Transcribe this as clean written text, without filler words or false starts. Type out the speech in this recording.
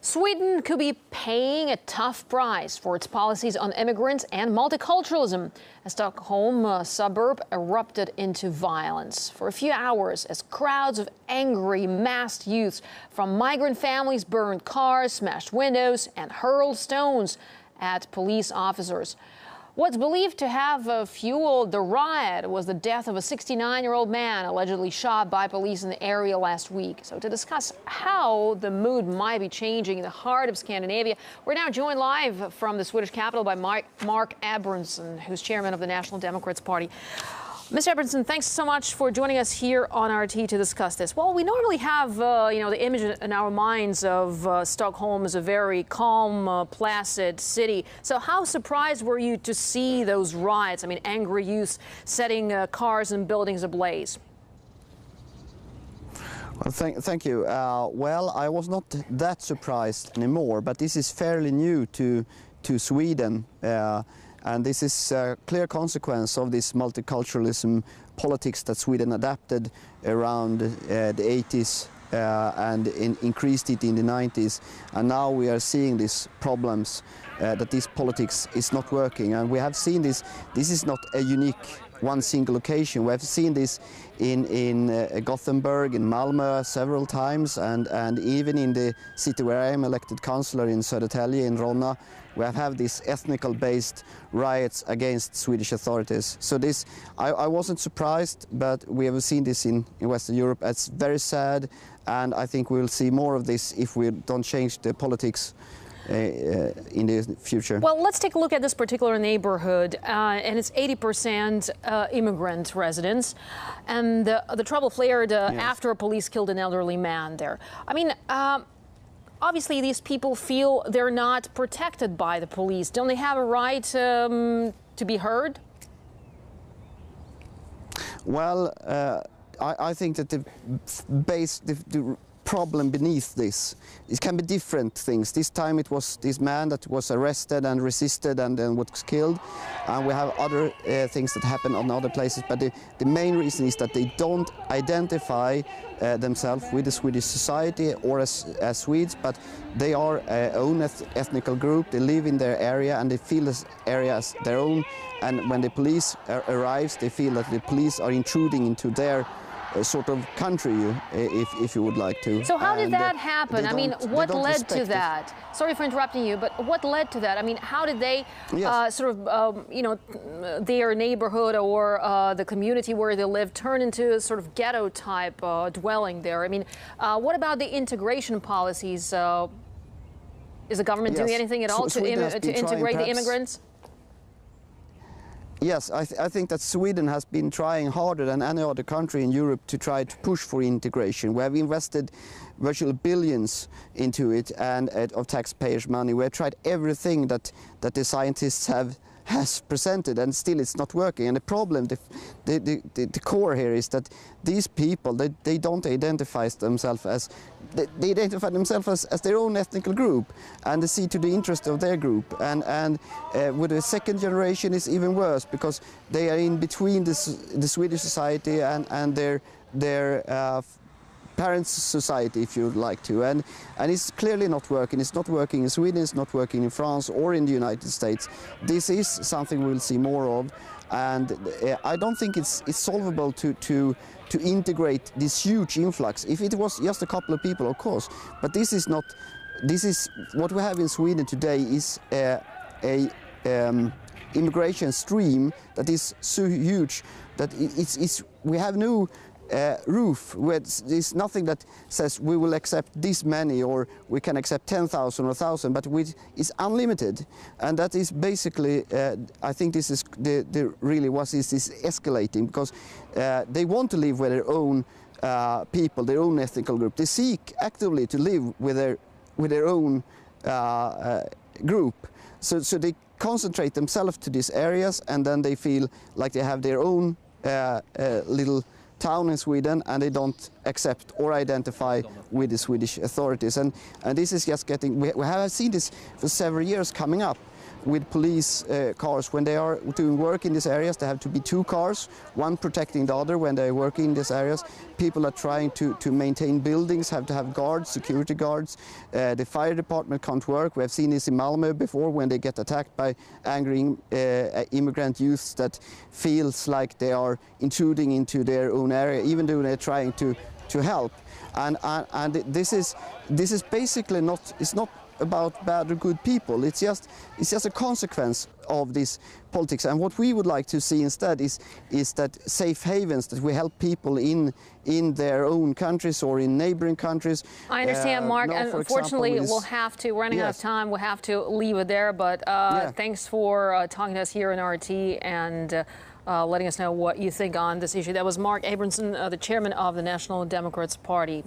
Sweden could be paying a tough price for its policies on immigrants and multiculturalism. A Stockholm suburb erupted into violence for a few hours as crowds of angry, masked youths from migrant families burned cars, smashed windows, and hurled stones at police officers. What's believed to have fueled the riot was the death of a 69-year-old man allegedly shot by police in the area last week. So to discuss how the mood might be changing in the heart of Scandinavia, we're now joined live from the Swedish capital by Mark Abramson, who's chairman of the National Democrats Party. Mr. Abramson, thanks so much for joining us here on RT to discuss this. Well, we normally have, the image in our minds of Stockholm as a very calm, placid city. So how surprised were you to see those riots? I mean, angry youths setting cars and buildings ablaze. Well, thank you. Well, I was not that surprised anymore, but this is fairly new to Sweden. And this is a clear consequence of this multiculturalism politics that Sweden adapted around the 80s and increased it in the 90s. And now we are seeing these problems that this politics is not working. And we have seen this. This is not a unique one single occasion. We have seen this in Gothenburg, in Malmö several times, and even in the city where I am elected councillor in Södertälje, in Ronna, we have had these ethnical-based riots against Swedish authorities. So this, I wasn't surprised, but we have seen this in Western Europe. It's very sad, and I think we'll see more of this if we don't change the politics in the future. Well, let's take a look at this particular neighborhood, and it's 80% immigrant residents, and the trouble flared Yes. after a police killed an elderly man there. I mean, obviously these people feel they're not protected by the police. Don't they have a right to be heard? Well, I think that the problem beneath this, it can be different things. This time it was this man that was arrested and resisted and then was killed, and we have other things that happen on other places, but the main reason is that they don't identify themselves with the Swedish society or as Swedes, but they are their own ethnical group. They live in their area and they feel this area as their own, and when the police arrives, they feel that the police are intruding into their sort of country, if you would like to. So how did that happen? I mean, what led to that? Sorry for interrupting you, but what led to that? I mean, how did they their neighborhood or the community where they live turn into a sort of ghetto type dwelling there? I mean, what about the integration policies? Is the government doing anything at all to integrate the immigrants? Yes, I think that Sweden has been trying harder than any other country in Europe to try to push for integration. We have invested virtually billions into it and of taxpayers' money. We have tried everything that the scientists has presented, and still it's not working. And the problem, the core here is that these people, they don't identify themselves as, they identify themselves as their own ethnical group, and they see to the interest of their group. And with the second generation it's even worse, because they are in between the Swedish society and their parents' society, if you'd like to, and it's clearly not working. It's not working in Sweden, it's not working in France or in the United States. This is something we'll see more of, and I don't think it's solvable to integrate this huge influx. If it was just a couple of people, of course, but this is not. This is what we have in Sweden today is a immigration stream that is so huge that we have no roof. There's nothing that says we will accept this many or we can accept 10,000 or 1,000, but it's unlimited, and that is basically I think this is the really what is escalating, because they want to live with their own people, their own ethnical group. They seek actively to live with their own group, so they concentrate themselves to these areas, and then they feel like they have their own little town in Sweden, and they don't accept or identify with the Swedish authorities. And this is just getting, we have seen this for several years coming up, with police cars. When they are doing work in these areas, there have to be two cars, one protecting the other when they work in these areas. People are trying to maintain buildings, have to have guards, security guards. The fire department can't work. We have seen this in Malmö before when they get attacked by angry immigrant youths that feels like they are intruding into their own area, even though they're trying to help. And this is basically it's not about bad or good people. It's just a consequence of this politics. And what we would like to see instead is that safe havens, that we help people in their own countries or in neighboring countries. I understand, Mark, and unfortunately we'll have to, running out of time, we'll have to leave it there. But thanks for talking to us here in RT and letting us know what you think on this issue. That was Mark Abramson, the chairman of the National Democrats Party.